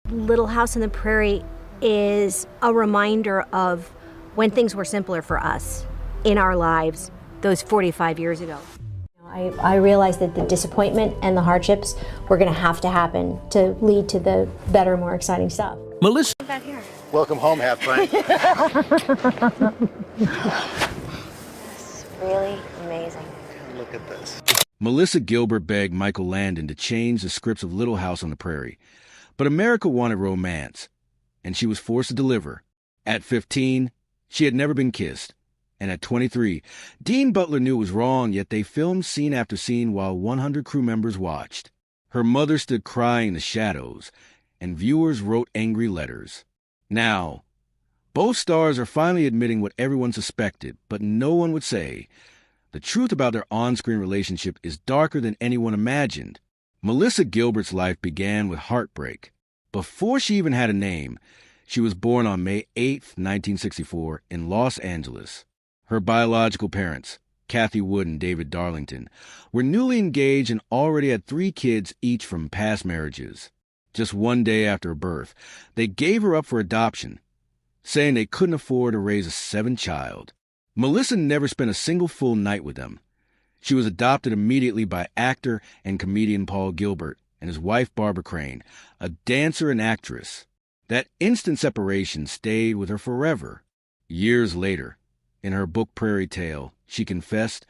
Little House on the Prairie is a reminder of when things were simpler for us in our lives those 45 years ago. I realized that the disappointment and the hardships were going to happen to lead to the better, more exciting stuff. Melissa. Back here. Welcome home, half pint. It's really amazing. Look at this. Melissa Gilbert begged Michael Landon to change the scripts of Little House on the Prairie. But America wanted romance, and she was forced to deliver. At 15, she had never been kissed. And at 23, Dean Butler knew it was wrong, yet they filmed scene after scene while 100 crew members watched. Her mother stood crying in the shadows, and viewers wrote angry letters. Now, both stars are finally admitting what everyone suspected, but no one would say. The truth about their on-screen relationship is darker than anyone imagined. Melissa Gilbert's life began with heartbreak. Before she even had a name, she was born on May 8, 1964, in Los Angeles. Her biological parents, Kathy Wood and David Darlington, were newly engaged and already had 3 kids each from past marriages. Just one day after her birth, they gave her up for adoption, saying they couldn't afford to raise a 7th child. Melissa never spent a single full night with them. She was adopted immediately by actor and comedian Paul Gilbert and his wife Barbara Crane, a dancer and actress. That instant separation stayed with her forever. Years later, in her book Prairie Tale, she confessed,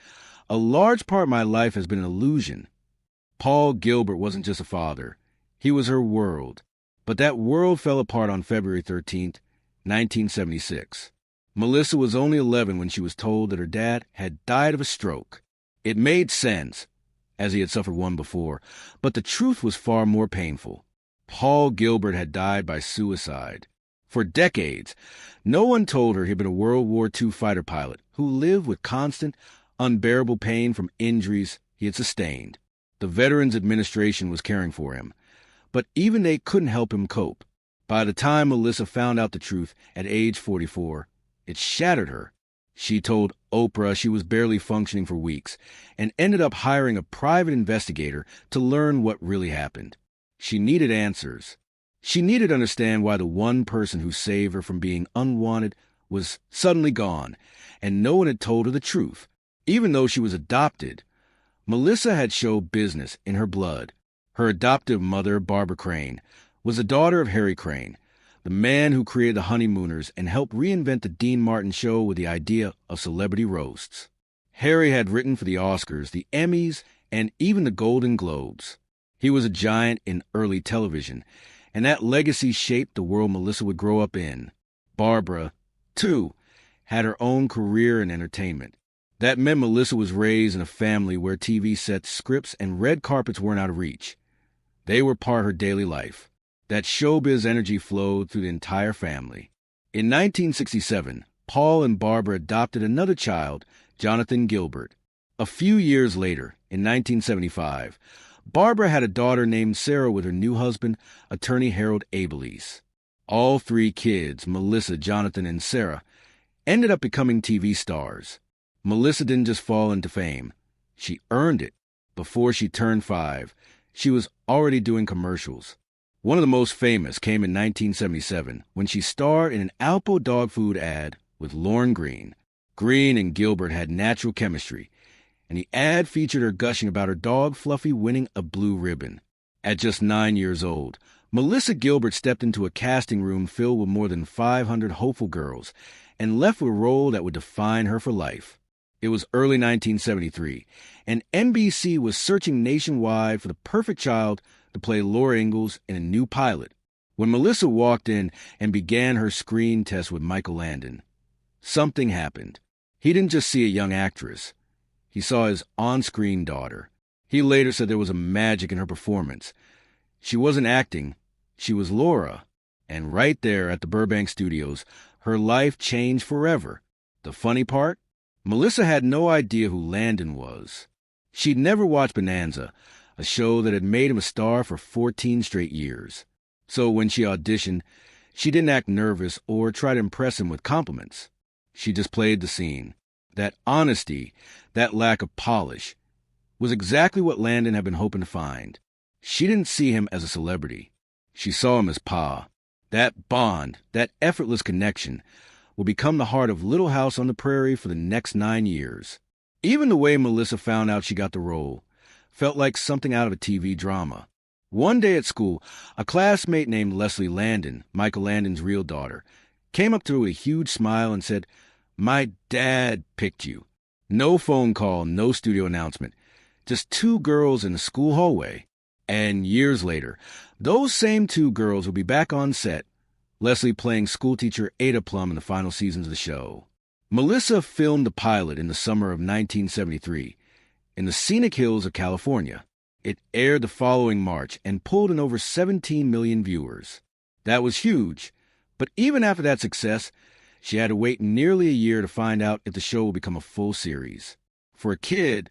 "A large part of my life has been an illusion." Paul Gilbert wasn't just a father. He was her world. But that world fell apart on February 13th, 1976. Melissa was only 11 when she was told that her dad had died of a stroke. It made sense, as he had suffered one before, but the truth was far more painful. Paul Gilbert had died by suicide. For decades, no one told her he'd been a World War II fighter pilot who lived with constant, unbearable pain from injuries he had sustained. The Veterans Administration was caring for him, but even they couldn't help him cope. By the time Melissa found out the truth at age 44, it shattered her. She told Oprah she was barely functioning for weeks and ended up hiring a private investigator to learn what really happened. She needed answers. She needed to understand why the one person who saved her from being unwanted was suddenly gone, and no one had told her the truth. Even though she was adopted, Melissa had show business in her blood. Her adoptive mother, Barbara Crane, was the daughter of Harry Crane, the man who created the Honeymooners and helped reinvent the Dean Martin show with the idea of celebrity roasts. Harry had written for the Oscars, the Emmys, and even the Golden Globes. He was a giant in early television, and that legacy shaped the world Melissa would grow up in. Barbara, too, had her own career in entertainment. That meant Melissa was raised in a family where TV sets, scripts, and red carpets weren't out of reach. They were part of her daily life. That showbiz energy flowed through the entire family. In 1967, Paul and Barbara adopted another child, Jonathan Gilbert. A few years later, in 1975, Barbara had a daughter named Sarah with her new husband, attorney Harold Abelies. All 3 kids, Melissa, Jonathan, and Sarah, ended up becoming TV stars. Melissa didn't just fall into fame. She earned it. Before she turned 5, she was already doing commercials. One of the most famous came in 1977 when she starred in an Alpo dog food ad with Lorne Greene. Greene and Gilbert had natural chemistry, and the ad featured her gushing about her dog Fluffy winning a blue ribbon. At just 9 years old, Melissa Gilbert stepped into a casting room filled with more than 500 hopeful girls and left with a role that would define her for life. It was early 1973, and NBC was searching nationwide for the perfect child to play Laura Ingalls in a new pilot. When Melissa walked in and began her screen test with Michael Landon, something happened. He didn't just see a young actress. He saw his on-screen daughter. He later said there was a magic in her performance. She wasn't acting, she was Laura. And right there at the Burbank Studios, her life changed forever. The funny part? Melissa had no idea who Landon was. She'd never watched Bonanza, a show that had made him a star for 14 straight years. So when she auditioned, she didn't act nervous or try to impress him with compliments. She just played the scene. That honesty, that lack of polish, was exactly what Landon had been hoping to find. She didn't see him as a celebrity. She saw him as Pa. That bond, that effortless connection, will become the heart of Little House on the Prairie for the next 9 years. Even the way Melissa found out she got the role felt like something out of a TV drama. One day at school, a classmate named Leslie Landon, Michael Landon's real daughter, came up to her with a huge smile and said, "My dad picked you." No phone call, no studio announcement. Just 2 girls in the school hallway. And years later, those same 2 girls will be back on set, Leslie playing schoolteacher Ada Plum in the final seasons of the show. Melissa filmed the pilot in the summer of 1973 in the scenic hills of California. It aired the following March and pulled in over 17 million viewers. That was huge, but even after that success, she had to wait nearly a year to find out if the show would become a full series. For a kid,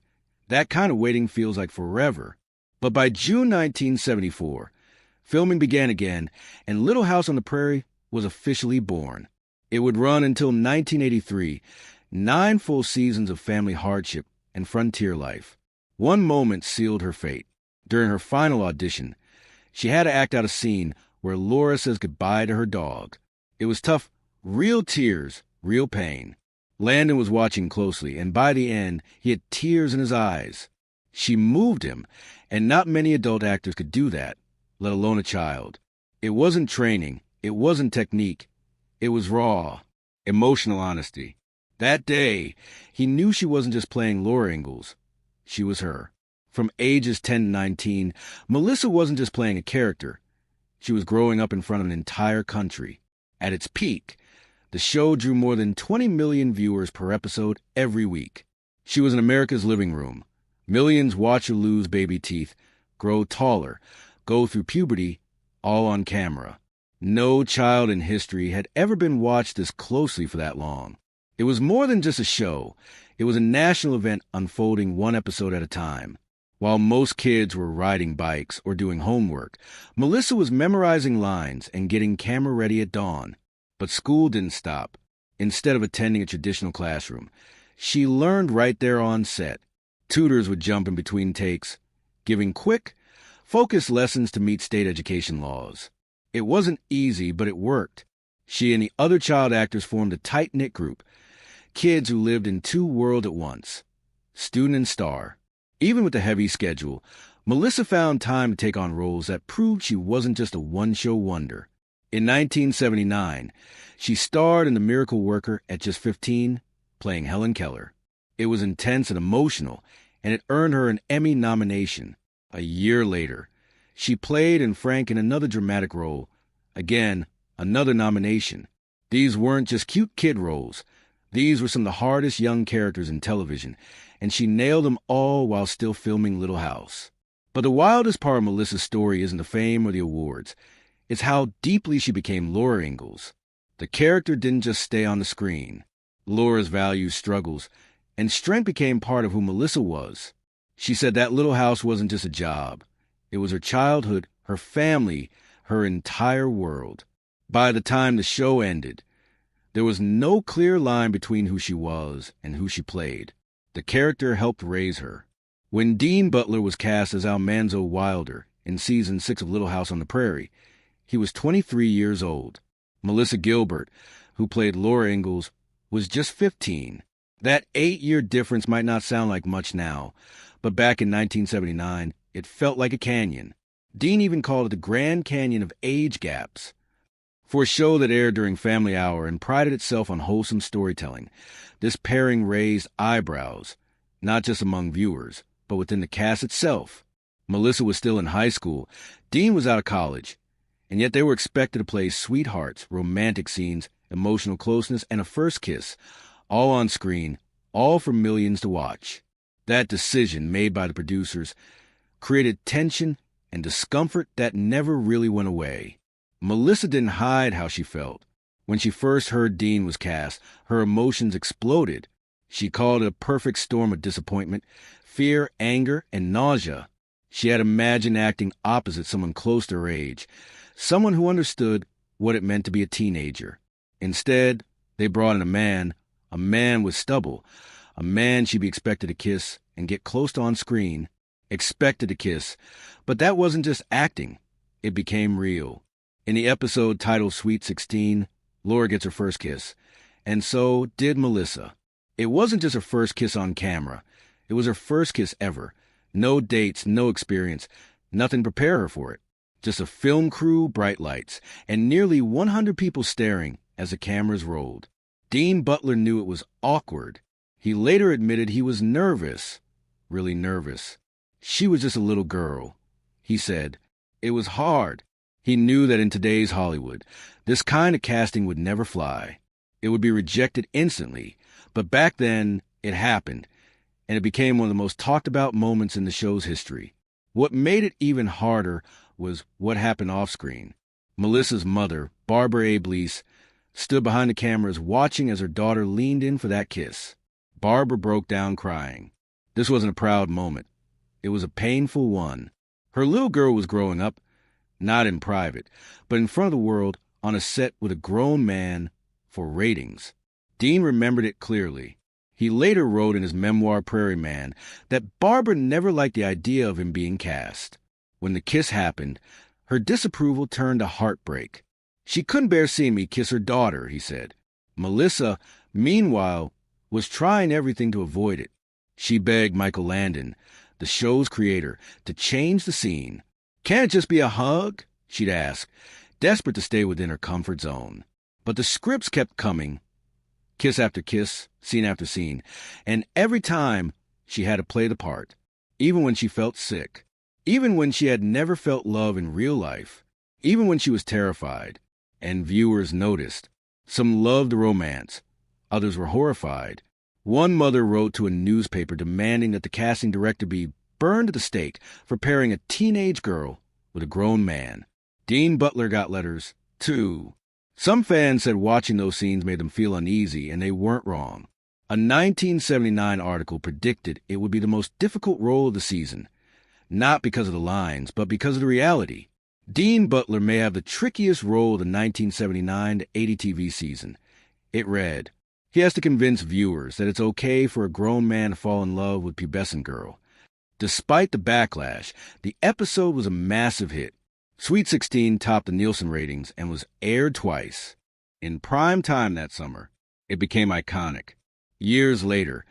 that kind of waiting feels like forever. But by June 1974, filming began again, and Little House on the Prairie was officially born. It would run until 1983, 9 full seasons of family hardship and frontier life. One moment sealed her fate. During her final audition, she had to act out a scene where Laura says goodbye to her dog. It was tough, real tears, real pain. Landon was watching closely, and by the end, he had tears in his eyes. She moved him, and not many adult actors could do that, let alone a child. It wasn't training, it wasn't technique, it was raw, emotional honesty. That day, he knew she wasn't just playing Laura Ingalls. She was her. From ages 10 to 19, Melissa wasn't just playing a character. She was growing up in front of an entire country. At its peak, the show drew more than 20 million viewers per episode every week. She was in America's living room. Millions watch her lose baby teeth, grow taller, go through puberty, all on camera. No child in history had ever been watched this closely for that long. It was more than just a show. It was a national event unfolding one episode at a time. While most kids were riding bikes or doing homework, Melissa was memorizing lines and getting camera ready at dawn. But school didn't stop. Instead of attending a traditional classroom, she learned right there on set. Tutors would jump in between takes, giving quick, focused lessons to meet state education laws. It wasn't easy, but it worked. She and the other child actors formed a tight-knit group, kids who lived in 2 worlds at once, student and star. Even with the heavy schedule, Melissa found time to take on roles that proved she wasn't just a one-show wonder. In 1979, she starred in The Miracle Worker at just 15, playing Helen Keller. It was intense and emotional, and it earned her an Emmy nomination. A year later, she played in Frank in another dramatic role. Again, another nomination. These weren't just cute kid roles. These were some of the hardest young characters in television, and she nailed them all while still filming Little House. But the wildest part of Melissa's story isn't the fame or the awards. It's how deeply she became Laura Ingalls. The character didn't just stay on the screen. Laura's values, struggles, and strength became part of who Melissa was. She said that Little House wasn't just a job. It was her childhood, her family, her entire world. By the time the show ended, there was no clear line between who she was and who she played. The character helped raise her. When Dean Butler was cast as Almanzo Wilder in Season 6 of Little House on the Prairie, he was 23 years old. Melissa Gilbert, who played Laura Ingalls, was just 15. That 8-year difference might not sound like much now, but back in 1979, it felt like a canyon. Dean even called it the Grand Canyon of age gaps. For a show that aired during Family Hour and prided itself on wholesome storytelling, this pairing raised eyebrows, not just among viewers, but within the cast itself. Melissa was still in high school, Dean was out of college, and yet they were expected to play sweethearts, romantic scenes, emotional closeness, and a first kiss, all on screen, all for millions to watch. That decision, made by the producers, created tension and discomfort that never really went away. Melissa didn't hide how she felt. When she first heard Dean was cast, her emotions exploded. She called it a perfect storm of disappointment, fear, anger, and nausea. She had imagined acting opposite someone close to her age, someone who understood what it meant to be a teenager. Instead, they brought in a man with stubble, a man she'd be expected to kiss and get close to on screen, expected to kiss. But that wasn't just acting. it became real. In the episode titled Sweet 16, Laura gets her first kiss, and so did Melissa. It wasn't just her first kiss on camera. It was her first kiss ever. No dates, no experience, nothing to prepare her for it. Just a film crew, bright lights, and nearly 100 people staring as the cameras rolled. Dean Butler knew it was awkward. He later admitted he was nervous, really nervous. She was just a little girl. He said, it was hard. He knew that in today's Hollywood, this kind of casting would never fly. It would be rejected instantly. But back then, it happened, and it became one of the most talked about moments in the show's history. What made it even harder was what happened off-screen. Melissa's mother, Barbara A. Blease, stood behind the cameras watching as her daughter leaned in for that kiss. Barbara broke down crying. This wasn't a proud moment. It was a painful one. Her little girl was growing up, not in private, but in front of the world on a set with a grown man for ratings. Dean remembered it clearly. He later wrote in his memoir Prairie Man that Barbara never liked the idea of him being cast. When the kiss happened, her disapproval turned to heartbreak. She couldn't bear seeing me kiss her daughter, he said. Melissa, meanwhile, was trying everything to avoid it. She begged Michael Landon, the show's creator, to change the scene. Can't it just be a hug? She'd ask, desperate to stay within her comfort zone. But the scripts kept coming, kiss after kiss, scene after scene, and every time she had to play the part, even when she felt sick, even when she had never felt love in real life, even when she was terrified. And viewers noticed. Some loved the romance. Others were horrified. One mother wrote to a newspaper demanding that the casting director be burned at the stake for pairing a teenage girl with a grown man. Dean Butler got letters, too. Some fans said watching those scenes made them feel uneasy, and they weren't wrong. A 1979 article predicted it would be the most difficult role of the season, not because of the lines, but because of the reality. Dean Butler may have the trickiest role of the 1979 to 80 TV season. It read, he has to convince viewers that it's okay for a grown man to fall in love with a pubescent girl. Despite the backlash, the episode was a massive hit. Sweet 16 topped the Nielsen ratings and was aired twice. In prime time that summer, it became iconic. Years later,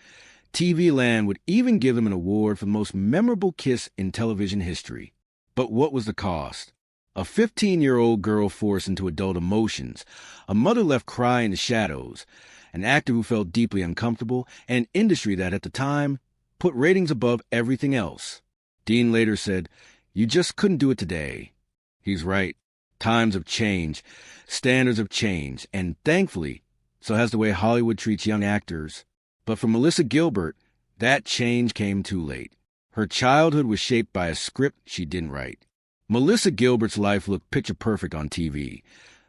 TV Land would even give them an award for the most memorable kiss in television history. But what was the cost? A 15-year-old girl forced into adult emotions, a mother left crying in the shadows, an actor who felt deeply uncomfortable, and an industry that, at the time, put ratings above everything else. Dean later said, you just couldn't do it today. He's right. Times have changed, standards have changed, and thankfully, so has the way Hollywood treats young actors. But for Melissa Gilbert, that change came too late. Her childhood was shaped by a script she didn't write. Melissa Gilbert's life looked picture-perfect on TV,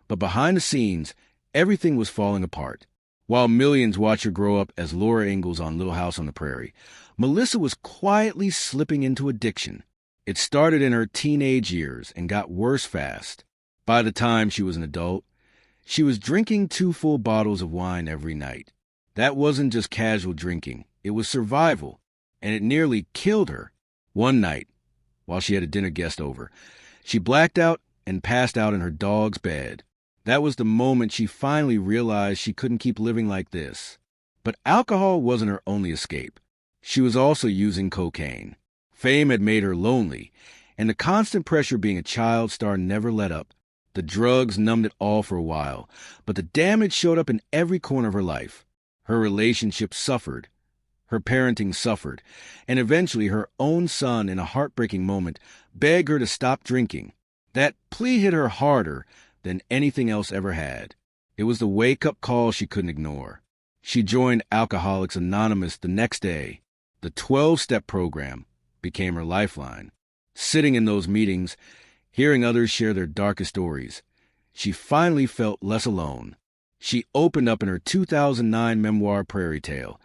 but behind the scenes, everything was falling apart. While millions watched her grow up as Laura Ingalls on Little House on the Prairie, Melissa was quietly slipping into addiction. It started in her teenage years and got worse fast. By the time she was an adult, she was drinking 2 full bottles of wine every night. That wasn't just casual drinking, it was survival, and it nearly killed her. One night, while she had a dinner guest over, she blacked out and passed out in her dog's bed. That was the moment she finally realized she couldn't keep living like this. But alcohol wasn't her only escape. She was also using cocaine. Fame had made her lonely, and the constant pressure being a child star never let up. The drugs numbed it all for a while, but the damage showed up in every corner of her life. Her relationships suffered. Her parenting suffered, and eventually her own son, in a heartbreaking moment, begged her to stop drinking. That plea hit her harder than anything else ever had. It was the wake-up call she couldn't ignore. She joined Alcoholics Anonymous the next day. The 12-step program became her lifeline. Sitting in those meetings, hearing others share their darkest stories, she finally felt less alone. She opened up in her 2009 memoir Prairie Tale,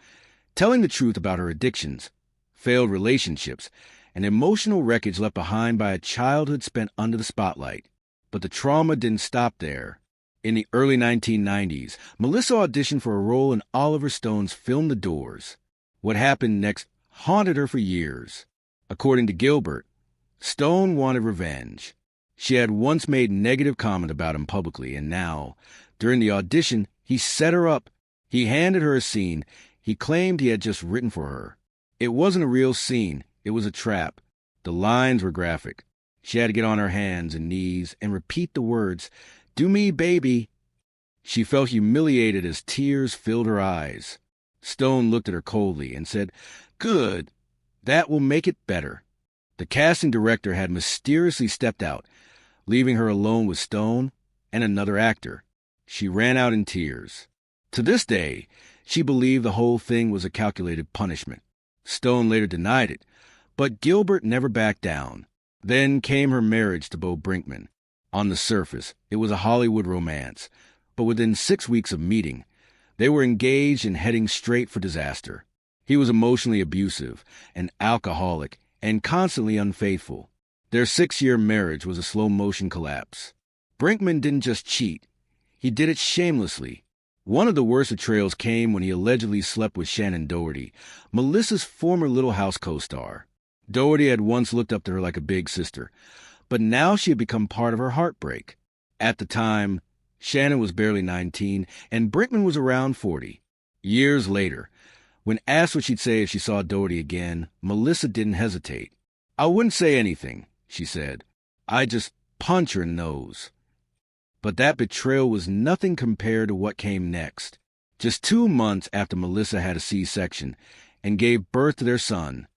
telling the truth about her addictions, failed relationships, and emotional wreckage left behind by a childhood spent under the spotlight. But the trauma didn't stop there. In the early 1990s, Melissa auditioned for a role in Oliver Stone's film The Doors. What happened next haunted her for years. According to Gilbert, Stone wanted revenge. She had once made negative comment about him publicly, and now, during the audition, he set her up. He handed her a scene he claimed he had just written for her. It wasn't a real scene. It was a trap. The lines were graphic. She had to get on her hands and knees and repeat the words, "Do me, baby." She felt humiliated as tears filled her eyes. Stone looked at her coldly and said, "Good. That will make it better." The casting director had mysteriously stepped out, leaving her alone with Stone and another actor. She ran out in tears. To this day, she believed the whole thing was a calculated punishment. Stone later denied it, but Gilbert never backed down. Then came her marriage to Bo Brinkman. On the surface, it was a Hollywood romance, but within 6 weeks of meeting, they were engaged and heading straight for disaster. He was emotionally abusive, an alcoholic, and constantly unfaithful. Their 6-year marriage was a slow-motion collapse. Brinkman didn't just cheat. He did it shamelessly. One of the worst betrayals came when he allegedly slept with Shannon Doherty, Melissa's former Little House co-star. Doherty had once looked up to her like a big sister, but now she had become part of her heartbreak. At the time, Shannon was barely 19, and Brinkman was around 40. Years later, when asked what she'd say if she saw Doherty again, Melissa didn't hesitate. "I wouldn't say anything," she said. "I'd just punch her in the nose." But that betrayal was nothing compared to what came next. Just 2 months after Melissa had a C-section and gave birth to their son,